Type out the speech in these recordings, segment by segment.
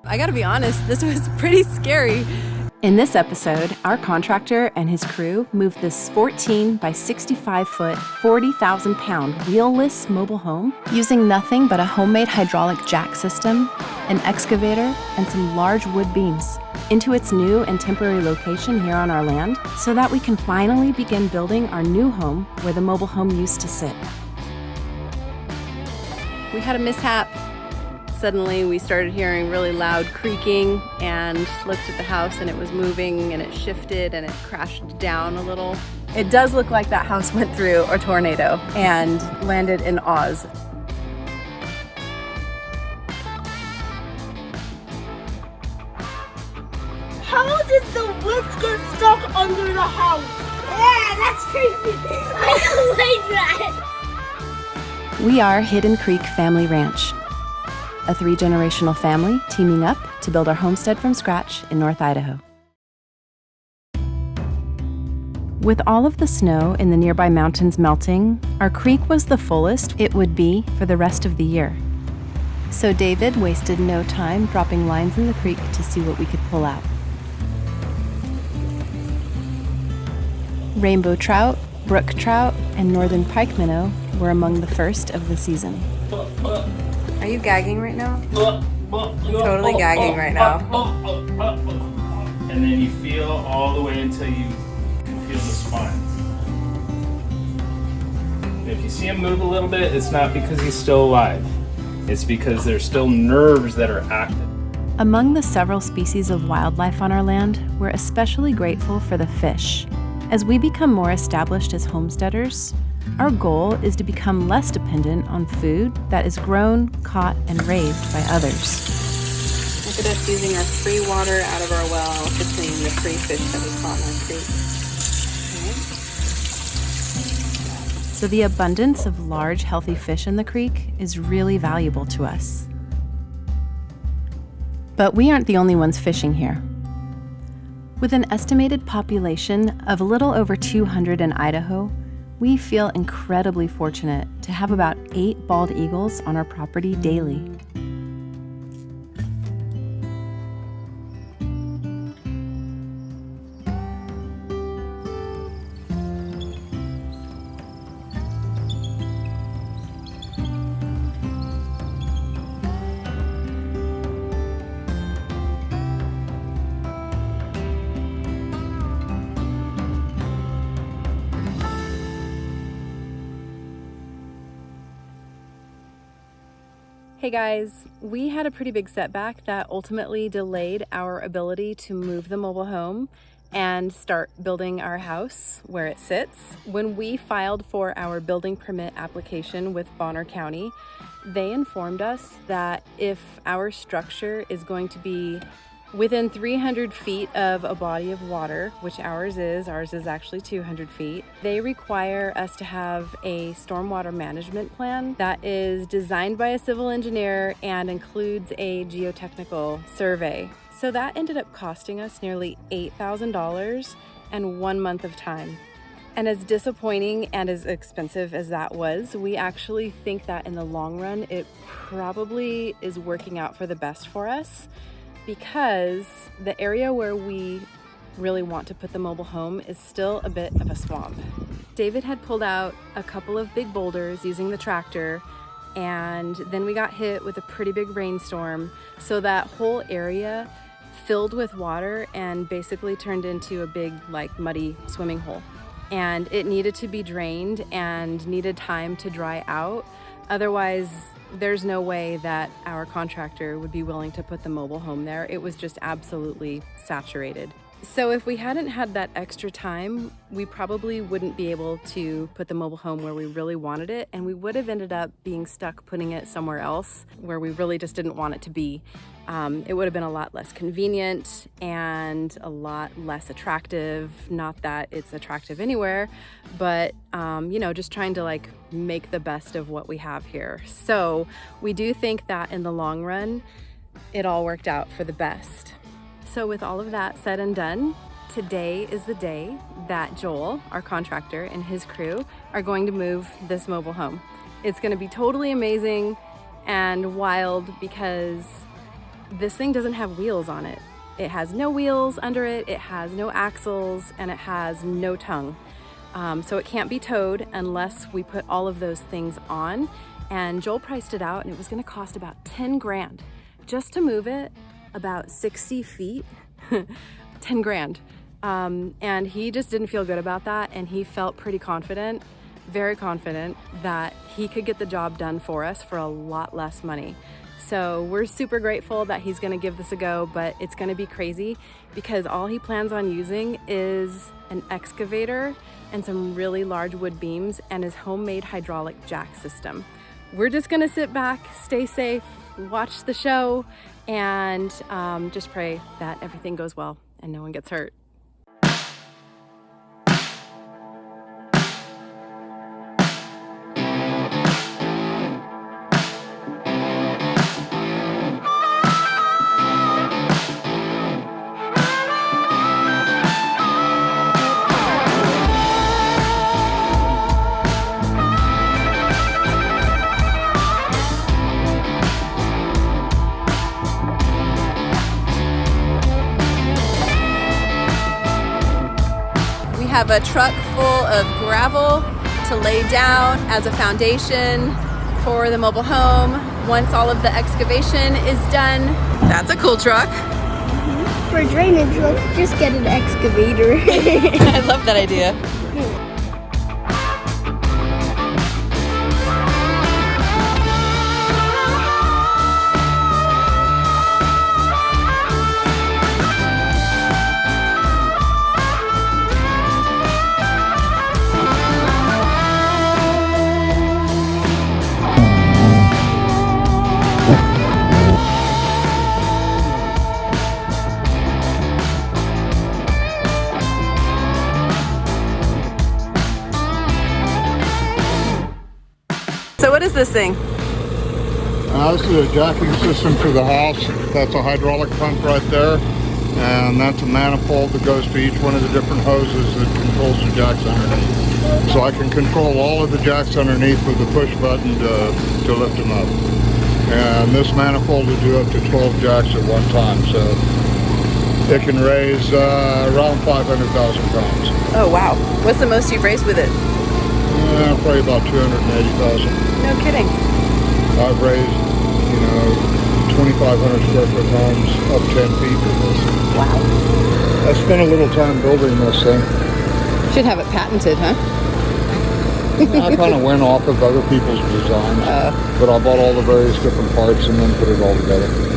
I gotta be honest, this was pretty scary. In this episode, our contractor and his crew moved this 14 by 65 foot, 40,000 pound wheelless mobile home using nothing but a homemade hydraulic jack system, an excavator, and some large wood beams into its new and temporary location here on our land so that we can finally begin building our new home where the mobile home used to sit. We had a mishap. Suddenly we started hearing really loud creaking and looked at the house and it was moving and it shifted and it crashed down a little. It does look like that house went through a tornado and landed in Oz. How did the wood get stuck under the house? Yeah, that's creepy. I don't like that. We are Hidden Creek Family Ranch, a 3-generational family teaming up to build our homestead from scratch in North Idaho. With all of the snow in the nearby mountains melting, our creek was the fullest it would be for the rest of the year. So David wasted no time dropping lines in the creek to see what we could pull out. Rainbow trout, brook trout, and northern pike minnow were among the first of the season. Are you gagging right now? I'm totally gagging right now. And then you feel all the way until you can feel the spine. And if you see him move a little bit, it's not because he's still alive. It's because there's still nerves that are active. Among the several species of wildlife on our land, we're especially grateful for the fish. As we become more established as homesteaders, our goal is to become less dependent on food that is grown, caught, and raised by others. Look at us using our free water out of our well to clean the free fish that we caught in our creek. Okay. So the abundance of large, healthy fish in the creek is really valuable to us. But we aren't the only ones fishing here. With an estimated population of a little over 200 in Idaho, we feel incredibly fortunate to have about 8 bald eagles on our property daily. Hey guys, we had a pretty big setback that ultimately delayed our ability to move the mobile home and start building our house where it sits. When we filed for our building permit application with Bonner County, they informed us that if our structure is going to be within 300 feet of a body of water, which ours is actually 200 feet, they require us to have a stormwater management plan that is designed by a civil engineer and includes a geotechnical survey. So that ended up costing us nearly $8,000 and 1 month of time. And as disappointing and as expensive as that was, we actually think that in the long run, it probably is working out for the best for us, because the area where we really want to put the mobile home is still a bit of a swamp. David had pulled out a couple of big boulders using the tractor, and then we got hit with a pretty big rainstorm, so that whole area filled with water and basically turned into a big, muddy swimming hole. And it needed to be drained and needed time to dry out. Otherwise, there's no way that our contractor would be willing to put the mobile home there. It was just absolutely saturated. So if we hadn't had that extra time, we probably wouldn't be able to put the mobile home where we really wanted it, and we would have ended up being stuck putting it somewhere else where we really just didn't want it to be. It would have been a lot less convenient and a lot less attractive. Not that it's attractive anywhere, but just trying to make the best of what we have here. So we do think that in the long run, it all worked out for the best. So with all of that said and done, today is the day that Joel, our contractor, and his crew are going to move this mobile home. It's going to be totally amazing and wild because this thing doesn't have wheels on it. It has no wheels under it, it has no axles, and it has no tongue. So it can't be towed unless we put all of those things on. And Joel priced it out and it was gonna cost about 10 grand just to move it about 60 feet, 10 grand. And he just didn't feel good about that, and he felt pretty confident, very confident, that he could get the job done for us for a lot less money. So we're super grateful that he's gonna give this a go, but it's gonna be crazy because all he plans on using is an excavator and some really large wood beams and his homemade hydraulic jack system. We're just gonna sit back, stay safe, watch the show, and just pray that everything goes well and no one gets hurt. Have a truck full of gravel to lay down as a foundation for the mobile home once all of the excavation is done. That's a cool truck. For drainage, let's just get an excavator. I love that idea. So what is this thing? This is a jacking system to the house. That's a hydraulic pump right there. And that's a manifold that goes to each one of the different hoses that controls the jacks underneath. So I can control all of the jacks underneath with the push button to lift them up. And this manifold will do up to 12 jacks at one time. So it can raise around 500,000 pounds. Oh wow. What's the most you've raised with it? Probably about 280,000. No kidding. I've raised, 2,500 square foot homes up 10 feet with this. Wow. I spent a little time building this thing. Should have it patented, huh? I kind of went off of other people's designs, but I bought all the various different parts and then put it all together.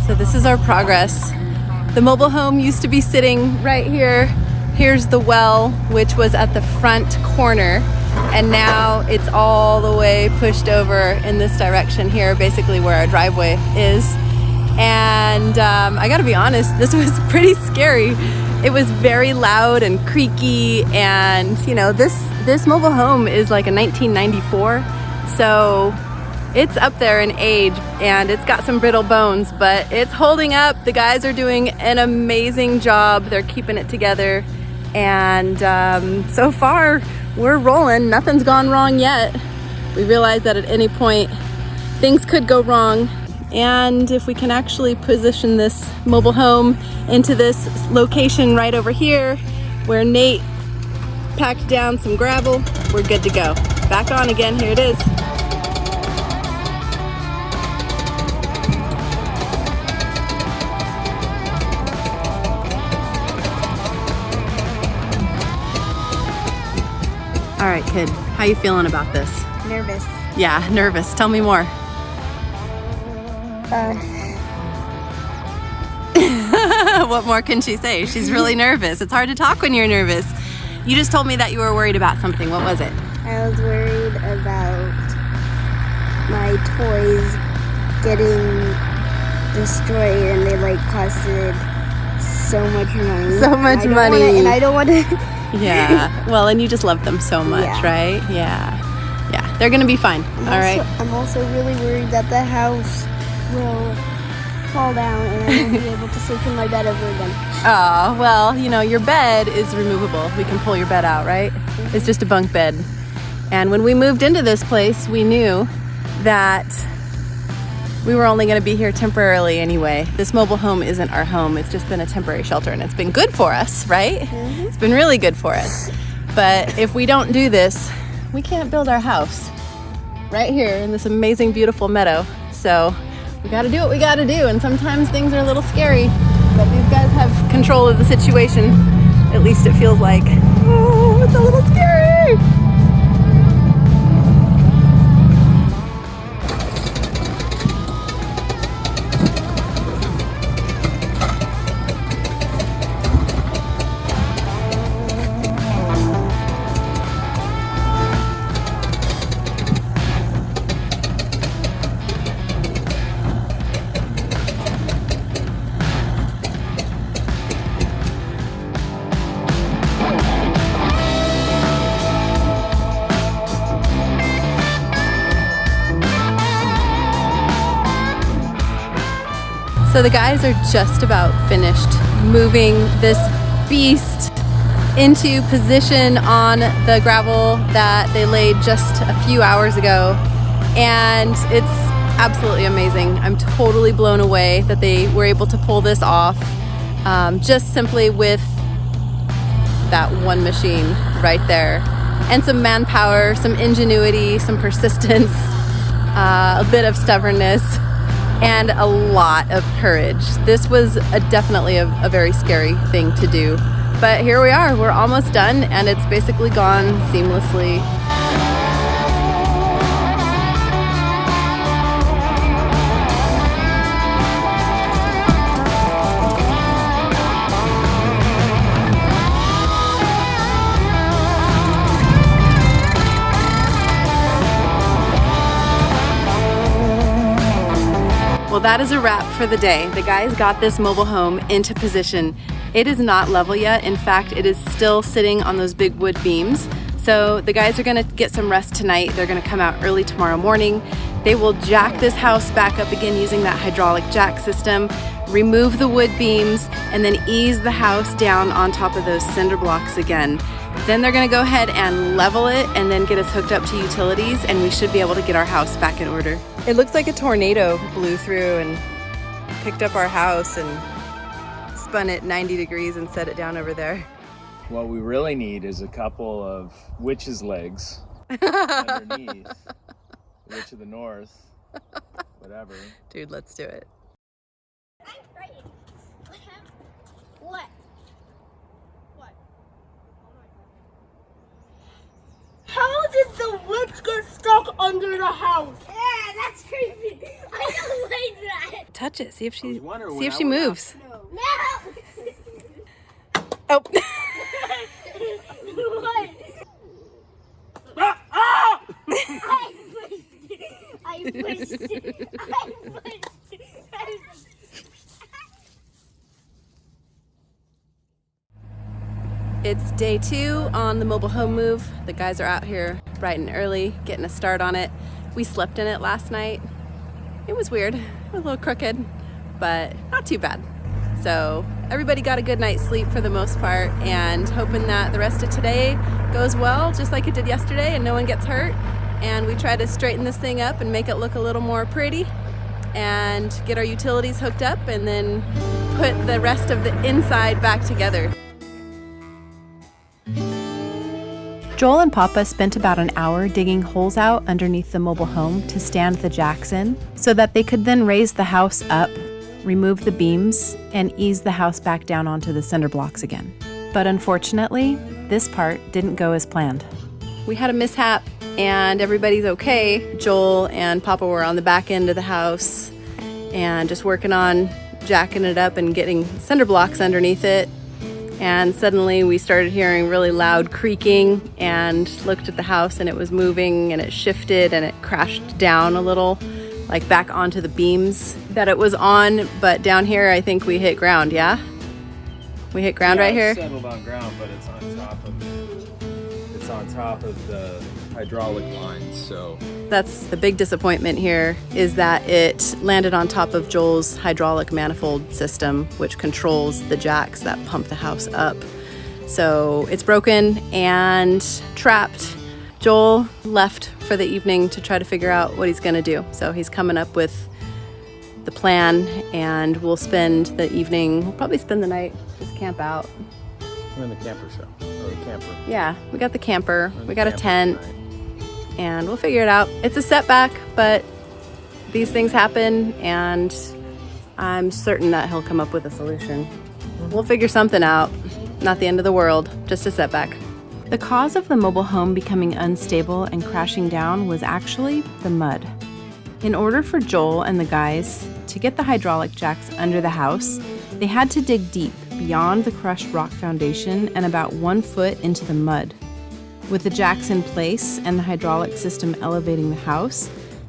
So this is our progress. The mobile home used to be sitting right here. Here's the well, which was at the front corner. And now it's all the way pushed over in this direction here, basically where our driveway is. And I gotta be honest, this was pretty scary. It was very loud and creaky, and this mobile home is like a 1994, so it's up there in age and it's got some brittle bones, but it's holding up. The guys are doing an amazing job. They're keeping it together, And so far we're rolling. Nothing's gone wrong yet. We realize that at any point things could go wrong. And if we can actually position this mobile home into this location right over here where Nate packed down some gravel, we're good to go. Back on again, here it is. All right, kid, how you feeling about this? Nervous. Yeah, nervous. Tell me more. What more can she say? She's really nervous. It's hard to talk when you're nervous. You just told me that you were worried about something. What was it? I was worried about my toys getting destroyed, and they like costed so much money. So much money. And I don't want to. Yeah. Well, and you just love them so much, Yeah. right? Yeah. Yeah. They're gonna be fine. All right. I'm also really worried that the house will fall down and I won't be able to sleep in my bed ever again. Oh, well, you know, your bed is removable. We can pull your bed out, right? It's just a bunk bed. And when we moved into this place, we knew that we were only going to be here temporarily anyway. This mobile home isn't our home. It's just been a temporary shelter, and it's been good for us, right? Mm-hmm. It's been really good for us. But if we don't do this, we can't build our house right here in this amazing, beautiful meadow. So we got to do what we got to do, and sometimes things are a little scary, but these guys have control of the situation. At least it feels like. Oh, it's a little scary. So the guys are just about finished moving this beast into position on the gravel that they laid just a few hours ago. And it's absolutely amazing. I'm totally blown away that they were able to pull this off just simply with that one machine right there. And some manpower, some ingenuity, some persistence, a bit of stubbornness, and a lot of courage. This was definitely a very scary thing to do. But here we are, we're almost done, and it's basically gone seamlessly. Well, that is a wrap for the day. The guys got this mobile home into position. It is not level yet. In fact, it is still sitting on those big wood beams. So the guys are gonna get some rest tonight. They're gonna come out early tomorrow morning. They will jack this house back up again using that hydraulic jack system, remove the wood beams, and then ease the house down on top of those cinder blocks again. Then they're gonna go ahead and level it and then get us hooked up to utilities, and we should be able to get our house back in order. It looks like a tornado blew through and picked up our house and spun it 90 degrees and set it down over there. What we really need is a couple of witch's legs underneath, witch of the north, whatever. Dude, let's do it. I'm frightened. What? What? How did the witch get stuck under the house? Yeah, that's creepy. I don't like that. Touch it. See if she wondering see if when she I went moves. No. Oh. What? I pushed it. It's day 2 on the mobile home move. The guys are out here bright and early, getting a start on it. We slept in it last night. It was weird, a little crooked, but not too bad. So everybody got a good night's sleep for the most part, and hoping that the rest of today goes well, just like it did yesterday, and no one gets hurt. And we try to straighten this thing up and make it look a little more pretty and get our utilities hooked up and then put the rest of the inside back together. Joel and Papa spent about an hour digging holes out underneath the mobile home to stand the jacks in so that they could then raise the house up, remove the beams, and ease the house back down onto the cinder blocks again. But unfortunately, this part didn't go as planned. We had a mishap and everybody's okay. Joel and Papa were on the back end of the house and just working on jacking it up and getting cinder blocks underneath it. And suddenly we started hearing really loud creaking and looked at the house, and it was moving and it shifted and it crashed down a little, like back onto the beams that it was on. But down here, I think we hit ground, yeah? We hit ground right here? It's settled on ground, but it's on top of the hydraulic lines, so. That's the big disappointment here, is that it landed on top of Joel's hydraulic manifold system, which controls the jacks that pump the house up. So it's broken and trapped. Joel left for the evening to try to figure out what he's gonna do. So he's coming up with the plan, and we'll spend the evening, we'll probably spend the night, just camp out. I'm in the camper show, or the camper. Yeah, we got the camper, we got a tent, and we'll figure it out. It's a setback, but these things happen, and I'm certain that he'll come up with a solution. We'll figure something out. Not the end of the world, just a setback. The cause of the mobile home becoming unstable and crashing down was actually the mud. In order for Joel and the guys to get the hydraulic jacks under the house, they had to dig deep beyond the crushed rock foundation and about 1 foot into the mud. With the jacks in place and the hydraulic system elevating the house,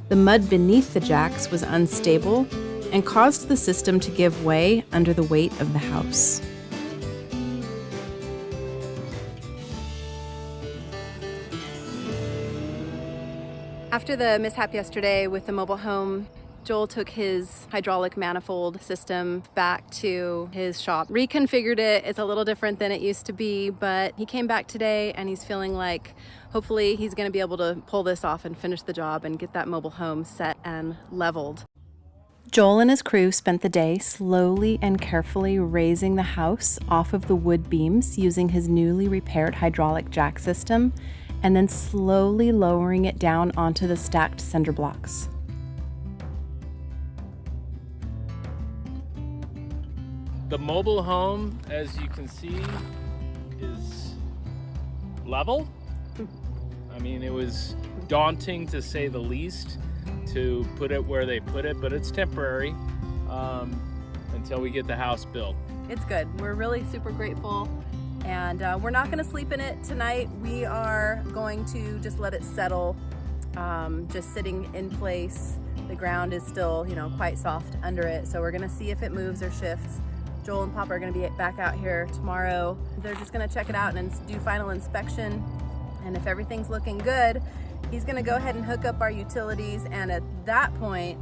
the mud beneath the jacks was unstable and caused the system to give way under the weight of the house. After the mishap yesterday with the mobile home, Joel took his hydraulic manifold system back to his shop, reconfigured it. It's a little different than it used to be, but he came back today and he's feeling like hopefully he's gonna be able to pull this off and finish the job and get that mobile home set and leveled. Joel and his crew spent the day slowly and carefully raising the house off of the wood beams using his newly repaired hydraulic jack system, and then slowly lowering it down onto the stacked cinder blocks. The mobile home, as you can see, is level. I mean, it was daunting to say the least to put it where they put it, but it's temporary until we get the house built. It's good. We're really super grateful, and we're not going to sleep in it tonight. We are going to just let it settle, just sitting in place. The ground is still, quite soft under it, so we're going to see if it moves or shifts. Joel and Papa are going to be back out here tomorrow. They're just going to check it out and do final inspection. And if everything's looking good, he's going to go ahead and hook up our utilities. And at that point,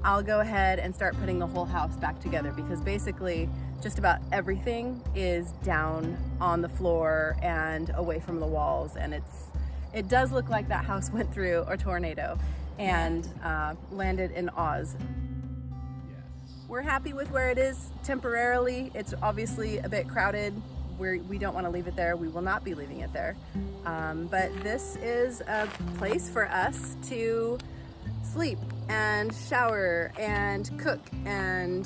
I'll go ahead and start putting the whole house back together, because basically just about everything is down on the floor and away from the walls. And it does look like that house went through a tornado and landed in Oz. We're happy with where it is temporarily. It's obviously a bit crowded. We don't want to leave it there. We will not be leaving it there. But this is a place for us to sleep and shower and cook and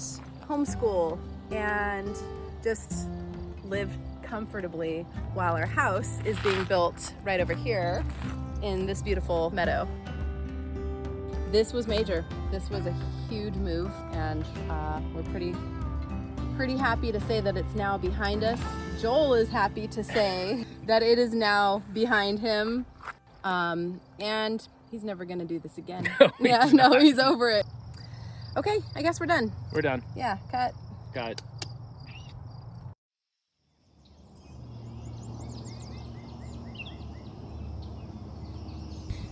homeschool and just live comfortably while our house is being built right over here in this beautiful meadow. This was major. This was a huge move, and we're pretty happy to say that it's now behind us. Joel is happy to say that it is now behind him, and he's never gonna do this again. He's over it. Okay, I guess we're done. We're done. Yeah, cut. Got it.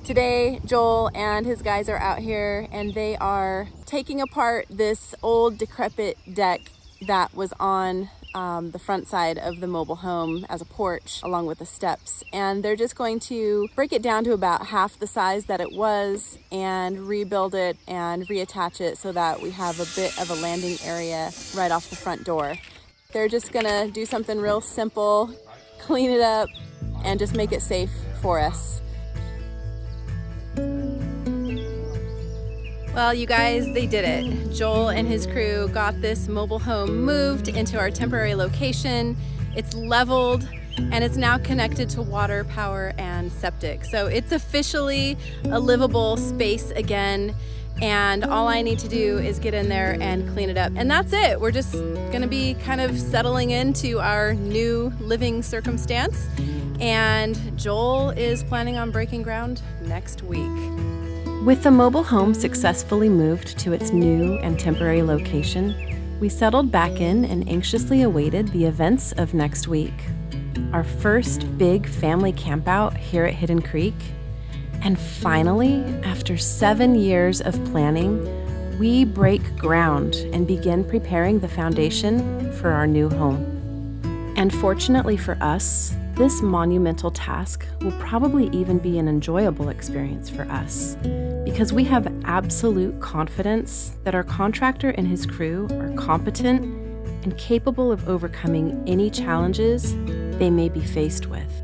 Today, Joel and his guys are out here and they are taking apart this old decrepit deck that was on the front side of the mobile home as a porch along with the steps, and they're just going to break it down to about half the size that it was and rebuild it and reattach it so that we have a bit of a landing area right off the front door. They're just gonna do something real simple, clean it up, and just make it safe for us. Well, you guys, they did it. Joel and his crew got this mobile home moved into our temporary location. It's leveled and it's now connected to water, power, and septic. So it's officially a livable space again. And all I need to do is get in there and clean it up. And that's it. We're just gonna be kind of settling into our new living circumstance. And Joel is planning on breaking ground next week. With the mobile home successfully moved to its new and temporary location, we settled back in and anxiously awaited the events of next week. Our first big family campout here at Hidden Creek. And finally, after 7 years of planning, we break ground and begin preparing the foundation for our new home. And fortunately for us, this monumental task will probably even be an enjoyable experience for us, because we have absolute confidence that our contractor and his crew are competent and capable of overcoming any challenges they may be faced with.